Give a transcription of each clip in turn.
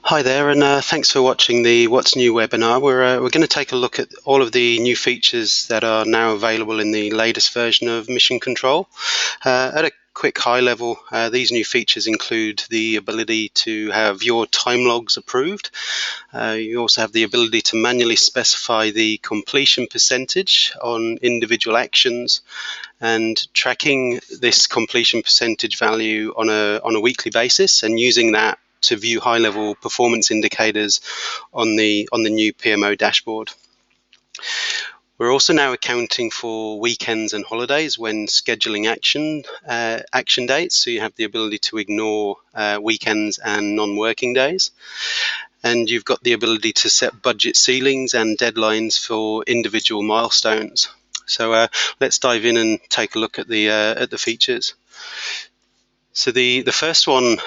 Hi there, and thanks for watching the What's New webinar. We're going to take a look at all of the new features that are now available in the latest version of Mission Control. At a quick high level, these new features include the ability to have your time logs approved. You also have the ability to manually specify the completion percentage on individual actions, and tracking this completion percentage value on a weekly basis, and using that to view high-level performance indicators on the new PMO dashboard. We're also now accounting for weekends and holidays when scheduling action dates, so you have the ability to ignore weekends and non-working days. And you've got the ability to set budget ceilings and deadlines for individual milestones. So let's dive in and take a look at the features. So the first one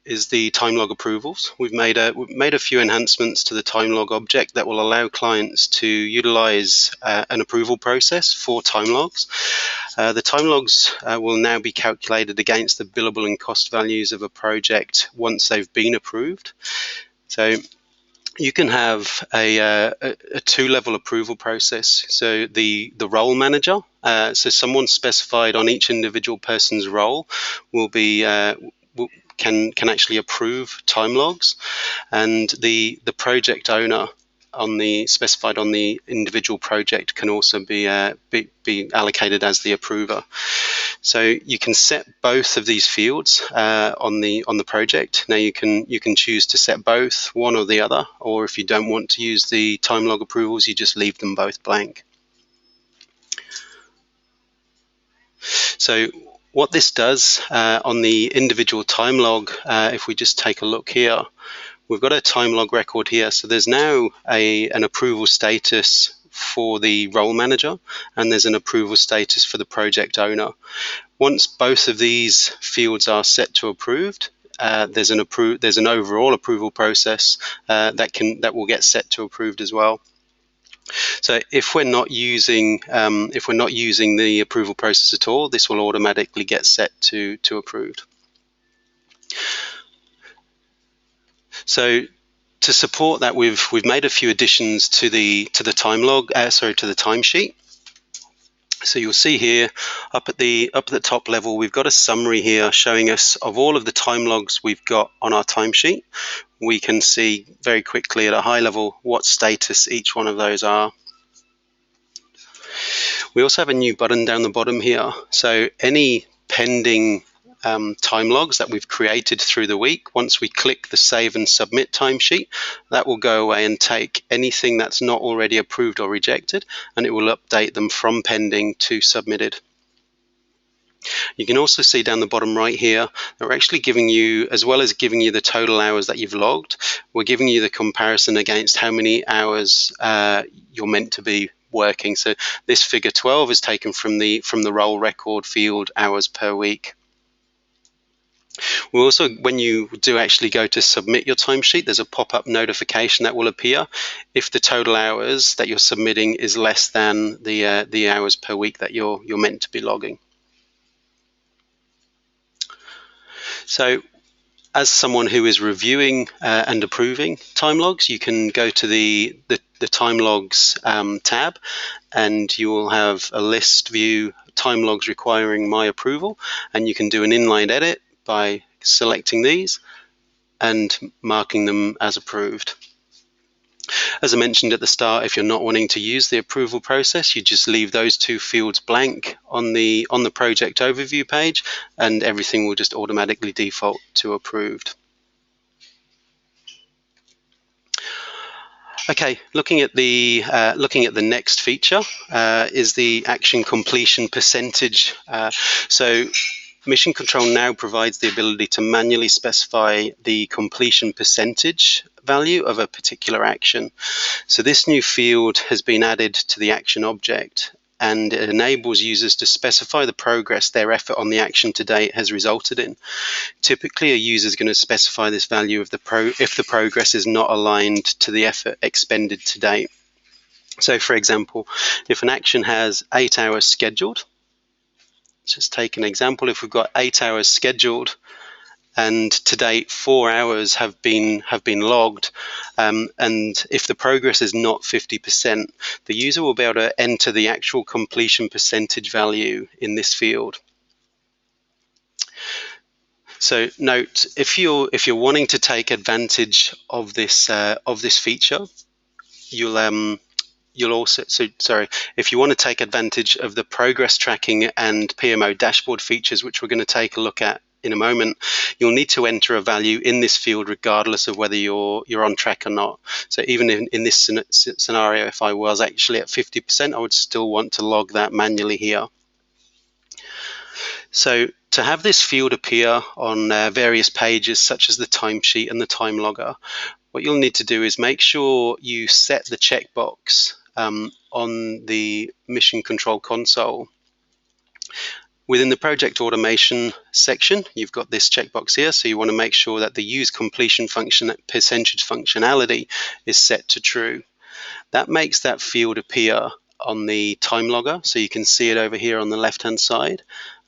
is the time log approvals. We've made a few enhancements to the time log object that will allow clients to utilize an approval process for time logs. The time logs will now be calculated against the billable and cost values of a project once they've been approved. So you can have a two-level approval process. So the role manager, so someone specified on each individual person's role, will be can actually approve time logs, and the project owner specified on the individual project can also be allocated as the approver. So you can set both of these fields on the project. Now you can choose to set both, one or the other, or if you don't want to use the time log approvals, you just leave them both blank. So what this does on the individual time log, if we just take a look here, we've got a time log record here. So there's now an approval status for the role manager, and there's an approval status for the project owner. Once both of these fields are set to approved, there's an overall approval process that will get set to approved as well. So if we're not using the approval process at all, this will automatically get set to approved. So to support that, we've made a few additions to the timesheet. So you'll see here up at the top level, we've got a summary here showing us of all of the time logs we've got on our timesheet. We can see very quickly at a high level what status each one of those are. We also have a new button down the bottom here. So any pending time logs that we've created through the week, once we click the Save and Submit timesheet, that will go away and take anything that's not already approved or rejected, and it will update them from pending to submitted. You can also see down the bottom right here that we're actually giving you, as well as giving you the total hours that you've logged, we're giving you the comparison against how many hours you're meant to be working. So this figure 12 is taken from the role record field, hours per week. We also, when you do actually go to submit your timesheet, there's a pop-up notification that will appear if the total hours that you're submitting is less than the hours per week that you're meant to be logging. So as someone who is reviewing and approving time logs, you can go to the time logs tab, and you will have a list view, time logs requiring my approval, and you can do an inline edit by selecting these and marking them as approved. As I mentioned at the start, if you're not wanting to use the approval process, you just leave those two fields blank on the project overview page, and everything will just automatically default to approved. Okay, looking at the next feature is the action completion percentage. So Mission Control now provides the ability to manually specify the completion percentage value of a particular action. So this new field has been added to the action object, and it enables users to specify the progress their effort on the action to date has resulted in. Typically, a user is going to specify this value if the progress is not aligned to the effort expended to date. So for example, if an action has 8 hours scheduled, let's just take an example. If we've got 8 hours scheduled and to date 4 hours have been logged, and if the progress is not 50%, the user will be able to enter the actual completion percentage value in this field. So note, if you're wanting to take advantage of this feature, you'll also, if you want to take advantage of the progress tracking and PMO dashboard features, which we're going to take a look at in a moment, you'll need to enter a value in this field regardless of whether you're on track or not. So even in this scenario, if I was actually at 50%, I would still want to log that manually here. So to have this field appear on various pages such as the timesheet and the time logger, what you'll need to do is make sure you set the checkbox on the mission control console. Within the project automation section, you've got this checkbox here, so you want to make sure that the use completion percentage functionality is set to true. That makes that field appear on the time logger, so you can see it over here on the left hand side.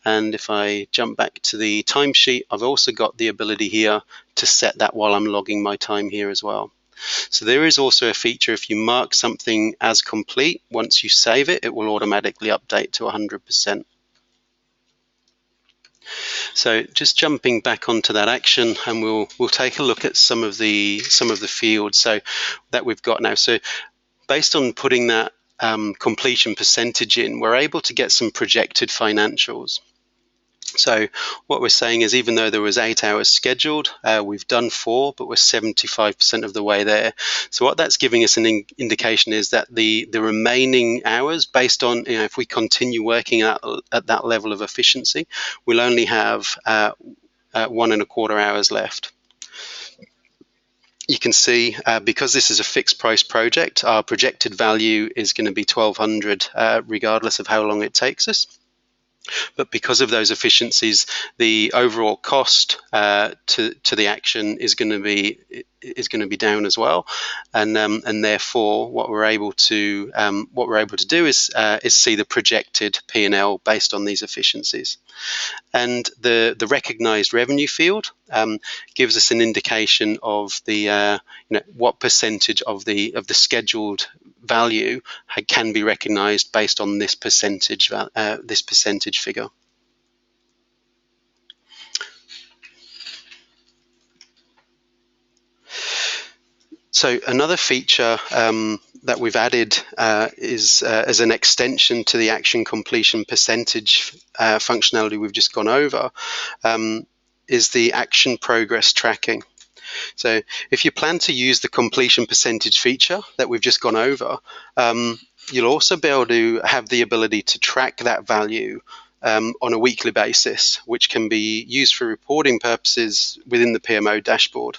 And if I jump back to the timesheet, I've also got the ability here to set that while I'm logging my time here as well. So there is also a feature, if you mark something as complete, once you save it, it will automatically update to 100%. So just jumping back onto that action, and we'll take a look at some of the fields so that we've got now. So based on putting that completion percentage in, we're able to get some projected financials. So what we're saying is, even though there was 8 hours scheduled, we've done 4, but we're 75% of the way there. So what that's giving us an indication is that the remaining hours, based on, if we continue working at that level of efficiency, we'll only have 1.25 hours left. You can see, because this is a fixed price project, our projected value is going to be 1,200 regardless of how long it takes us. But because of those efficiencies, the overall cost to the action is going to be down as well, and therefore what we're able to do is see the projected P&L based on these efficiencies. And the recognized revenue field gives us an indication of the what percentage of the scheduled value can be recognized based on this percentage figure. So another feature that we've added is as an extension to the action completion percentage functionality we've just gone over, is the action progress tracking. So if you plan to use the completion percentage feature that we've just gone over, you'll also be able to have the ability to track that value on a weekly basis, which can be used for reporting purposes within the PMO dashboard.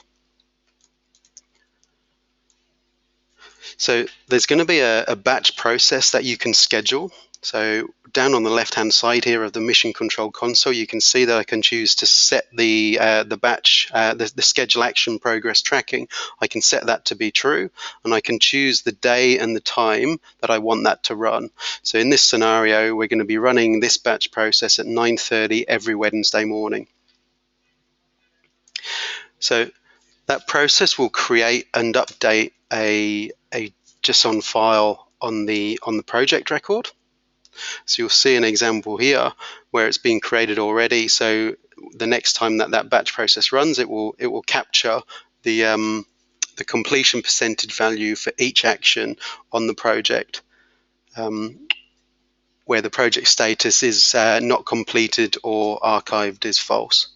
So there's going to be a batch process that you can schedule. So down on the left-hand side here of the mission control console, you can see that I can choose to set the batch, the schedule action progress tracking. I can set that to be true, and I can choose the day and the time that I want that to run. So in this scenario, we're going to be running this batch process at 9:30 every Wednesday morning. So that process will create and update a JSON file on the project record. So you'll see an example here where it's been created already. So the next time that batch process runs, it will capture the completion percentage value for each action on the project, where the project status is not completed or archived is false.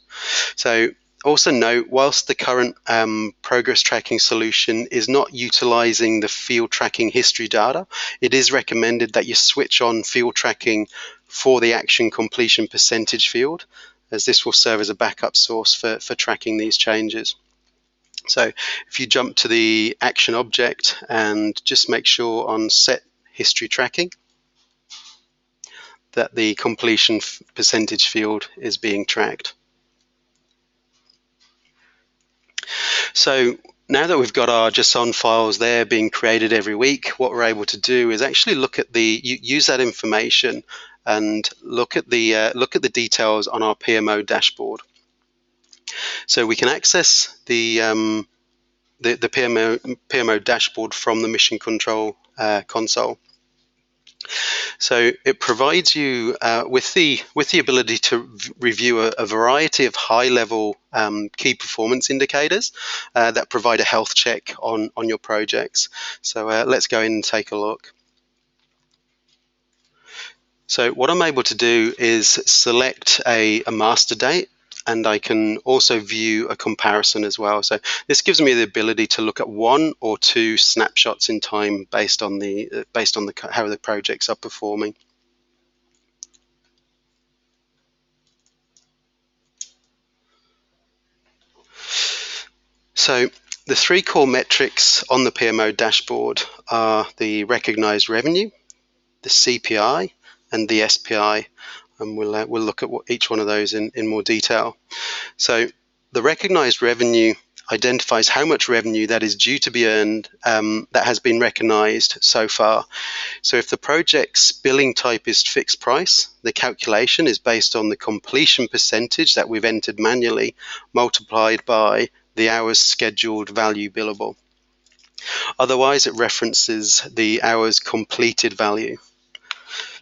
So also note, whilst the current progress tracking solution is not utilizing the field tracking history data, it is recommended that you switch on field tracking for the action completion percentage field, as this will serve as a backup source for tracking these changes. So if you jump to the action object and just make sure on set history tracking that the completion percentage field is being tracked. So now that we've got our JSON files there being created every week, what we're able to do is actually look at use that information and look at the details on our PMO dashboard. So we can access the PMO dashboard from the Mission Control console. So it provides you with the ability to review a variety of high-level key performance indicators that provide a health check on your projects. So let's go in and take a look. So what I'm able to do is select a master date, and I can also view a comparison as well. So this gives me the ability to look at one or two snapshots in time based on how the projects are performing. So the three core metrics on the PMO dashboard are the recognized revenue, the CPI, and the SPI, and we'll look at each one of those in more detail. So the recognized revenue identifies how much revenue that is due to be earned that has been recognized so far. So if the project's billing type is fixed price, the calculation is based on the completion percentage that we've entered manually multiplied by the hours scheduled value billable. Otherwise, it references the hours completed value.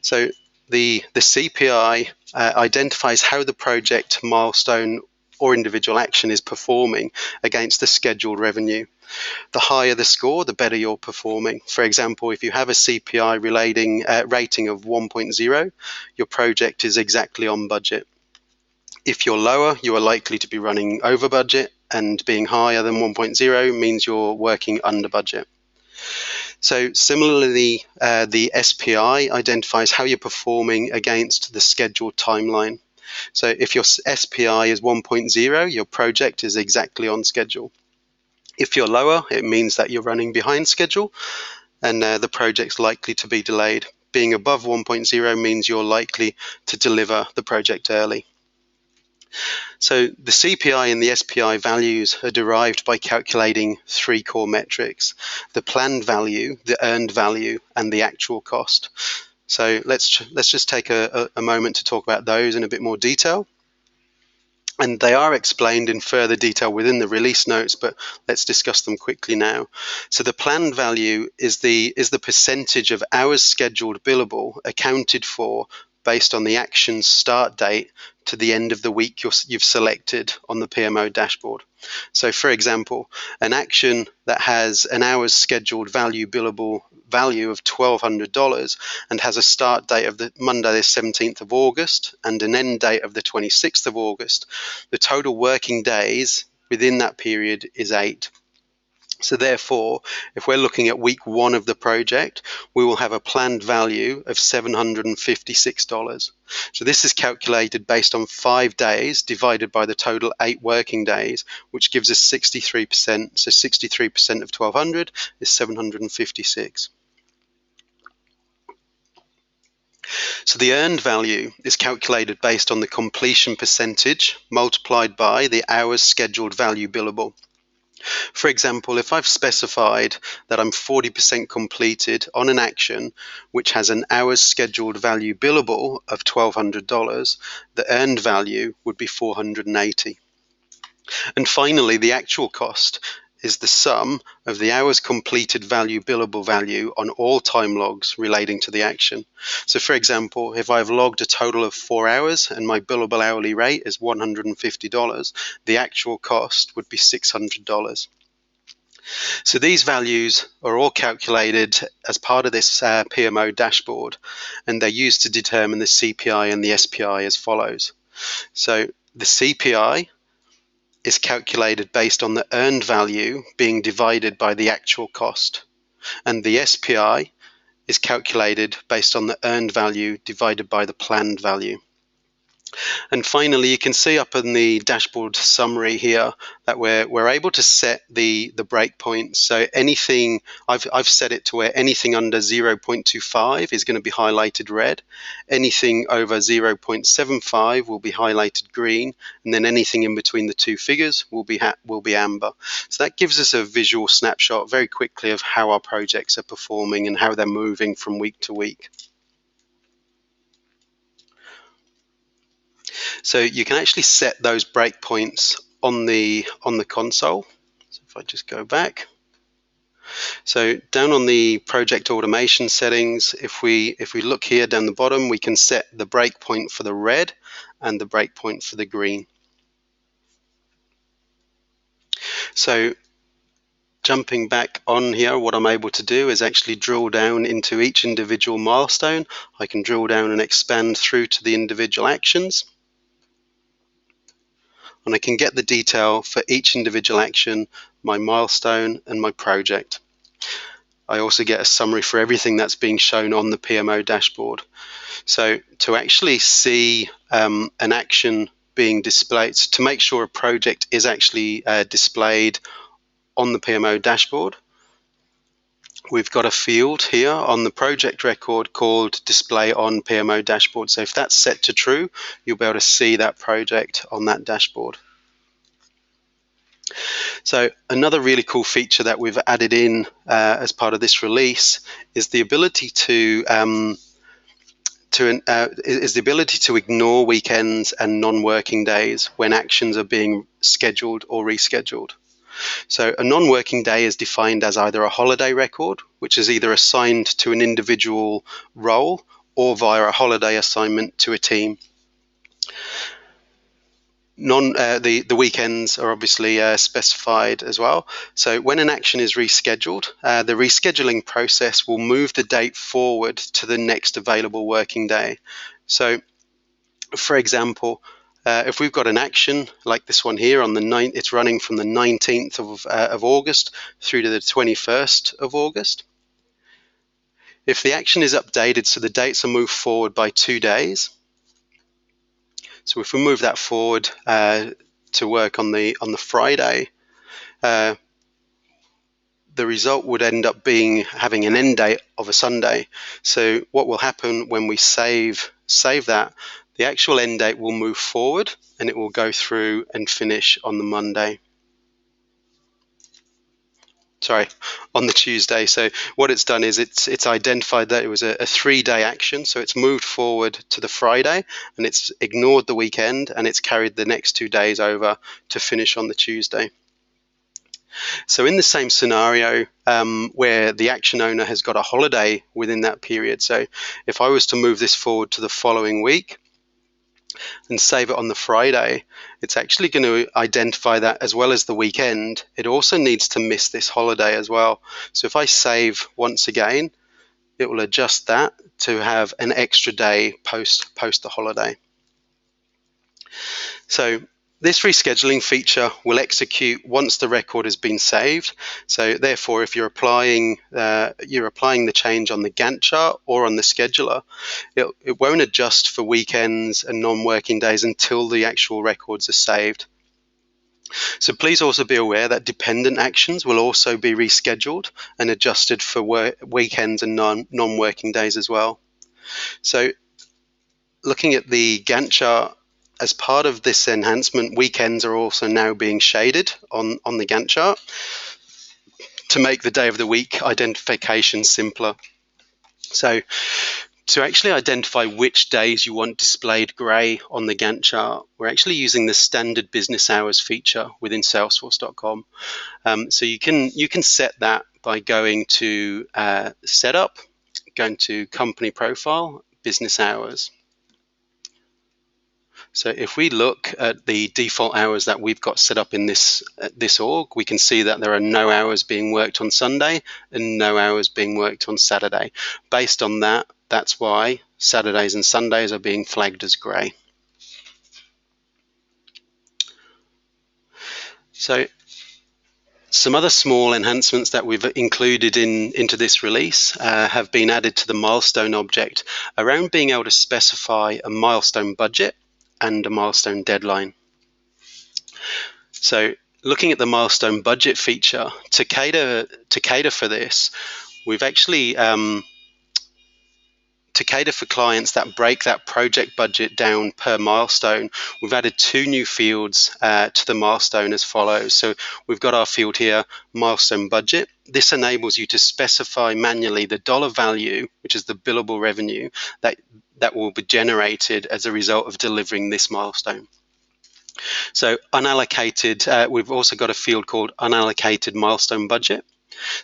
So the CPI identifies how the project milestone or individual action is performing against the scheduled revenue. The higher the score, the better you're performing. For example, if you have a CPI rating of 1.0, your project is exactly on budget. If you're lower, you are likely to be running over budget, and being higher than 1.0 means you're working under budget. So similarly, the SPI identifies how you're performing against the scheduled timeline. So if your SPI is 1.0, your project is exactly on schedule. If you're lower, it means that you're running behind schedule, and the project's likely to be delayed. Being above 1.0 means you're likely to deliver the project early. So the CPI and the SPI values are derived by calculating three core metrics: the planned value, the earned value, and the actual cost. So let's just take a moment to talk about those in a bit more detail. And they are explained in further detail within the release notes, but let's discuss them quickly now. So the planned value is the percentage of hours scheduled billable accounted for based on the action's start date to the end of the week you've selected on the PMO dashboard. So for example, an action that has an hours scheduled billable value of $1,200 and has a start date of the Monday the 17th of August and an end date of the 26th of August, the total working days within that period is 8. So therefore, if we're looking at week 1 of the project, we will have a planned value of $756. So this is calculated based on 5 days divided by the total 8 working days, which gives us 63%. So 63% of 1200 is 756. So the earned value is calculated based on the completion percentage multiplied by the hours scheduled value billable. For example, if I've specified that I'm 40% completed on an action which has an hours scheduled value billable of $1,200, the earned value would be $480. And finally, the actual cost is the sum of the hours completed value billable value on all time logs relating to the action. So for example, if I've logged a total of 4 hours and my billable hourly rate is $150, the actual cost would be $600. So these values are all calculated as part of this PMO dashboard, and they're used to determine the CPI and the SPI as follows. So the CPI is calculated based on the earned value being divided by the actual cost, and the SPI is calculated based on the earned value divided by the planned value. And finally, you can see up in the dashboard summary here that we're able to set the breakpoints. So anything, I've set it to where anything under 0.25 is going to be highlighted red, anything over 0.75 will be highlighted green, and then anything in between the two figures will be amber. So that gives us a visual snapshot very quickly of how our projects are performing and how they're moving from week to week. So you can actually set those breakpoints on the console. So if I just go back, so down on the project automation settings, if we look here down the bottom, we can set the breakpoint for the red and the breakpoint for the green. So jumping back on here, what I'm able to do is actually drill down into each individual milestone. I can drill down and expand through to the individual actions, and I can get the detail for each individual action, my milestone and my project. I also get a summary for everything that's being shown on the PMO dashboard. So to actually see an action being displayed, to make sure a project is actually displayed on the PMO dashboard, we've got a field here on the project record called Display on PMO Dashboard. So if that's set to true, you'll be able to see that project on that dashboard. So another really cool feature that we've added in as part of this release is the ability to ignore weekends and non-working days when actions are being scheduled or rescheduled. So a non-working day is defined as either a holiday record, which is either assigned to an individual role or via a holiday assignment to a team. The weekends are obviously specified as well. So when an action is rescheduled, the rescheduling process will move the date forward to the next available working day. So, for example, if we've got an action like this one here on the 9th, it's running from the 19th of August through to the 21st of August. If the action is updated, so the dates are moved forward by 2 days. So if we move that forward to work on the Friday, the result would end up being having an end date of a Sunday. So what will happen when we save that, the actual end date will move forward and it will go through and finish on the Monday. Sorry, on the Tuesday. So what it's done is it's identified that it was a 3-day action, so it's moved forward to the Friday and it's ignored the weekend and it's carried the next 2 days over to finish on the Tuesday. So in the same scenario where the action owner has got a holiday within that period, so if I was to move this forward to the following week and save it on the Friday, it's actually going to identify that as well as the weekend, it also needs to miss this holiday as well. So if I save once again, it will adjust that to have an extra day post the holiday. So this rescheduling feature will execute once the record has been saved. So therefore, if you're applying the change on the Gantt chart or on the scheduler, it won't adjust for weekends and non-working days until the actual records are saved. So please also be aware that dependent actions will also be rescheduled and adjusted for weekends and non-working days as well. So looking at the Gantt chart, as part of this enhancement, weekends are also now being shaded on the Gantt chart to make the day of the week identification simpler. So to actually identify which days you want displayed grey on the Gantt chart, we're actually using the standard business hours feature within Salesforce.com. So you can set that by going to Setup, going to Company Profile, Business Hours. So if we look at the default hours that we've got set up in this org, we can see that there are no hours being worked on Sunday and no hours being worked on Saturday. Based on that, that's why Saturdays and Sundays are being flagged as grey. So some other small enhancements that we've included into this release have been added to the milestone object around being able to specify a milestone budget and a milestone deadline. So looking at the milestone budget feature, to cater for this, we've actually to cater for clients that break that project budget down per milestone, we've added 2 new fields to the milestone as follows. So we've got our field here, milestone budget. This enables you to specify manually the dollar value, which is the billable revenue that will be generated as a result of delivering this milestone. So unallocated, we've also got a field called unallocated milestone budget.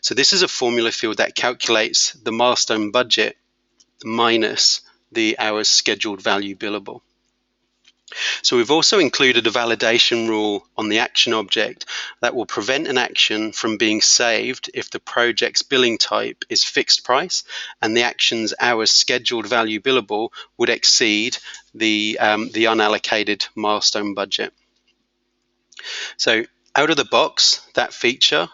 So this is a formula field that calculates the milestone budget minus the hours scheduled value billable. So we've also included a validation rule on the action object that will prevent an action from being saved if the project's billing type is fixed price and the action's hours scheduled value billable would exceed the unallocated milestone budget. So out of the box, that feature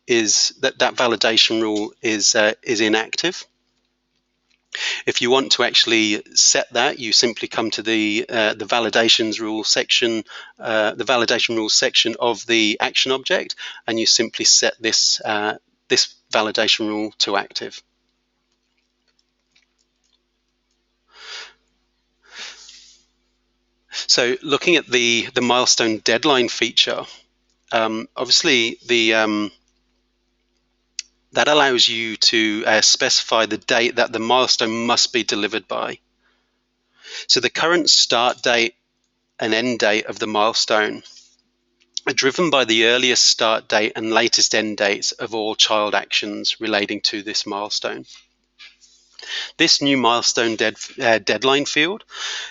is that validation rule is inactive. If you want to actually set that, you simply come to the validations rule section, the validation rules section of the action object, and you simply set this this validation rule to active. So, looking at the milestone deadline feature, obviously that allows you to specify the date that the milestone must be delivered by. So the current start date and end date of the milestone are driven by the earliest start date and latest end dates of all child actions relating to this milestone. This new milestone deadline field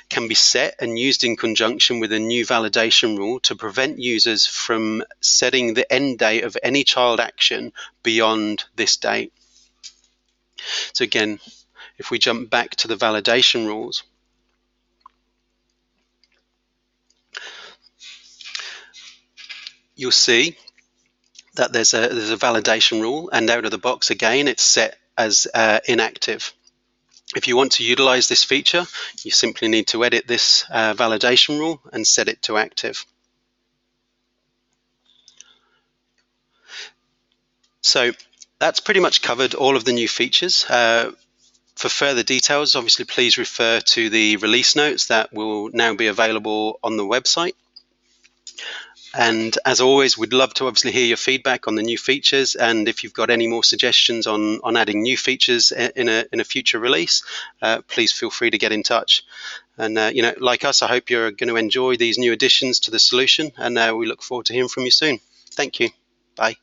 can be set and used in conjunction with a new validation rule to prevent users from setting the end date of any child action beyond this date. So again, if we jump back to the validation rules, you'll see that there's a validation rule, and out of the box again it's set as inactive. If you want to utilize this feature, you simply need to edit this validation rule and set it to active. So that's pretty much covered all of the new features. For further details, obviously please refer to the release notes that will now be available on the website. And as always, we'd love to obviously hear your feedback on the new features, and if you've got any more suggestions on adding new features in a future release, please feel free to get in touch. And like us, I hope you're going to enjoy these new additions to the solution, and we look forward to hearing from you soon. Thank you. Bye.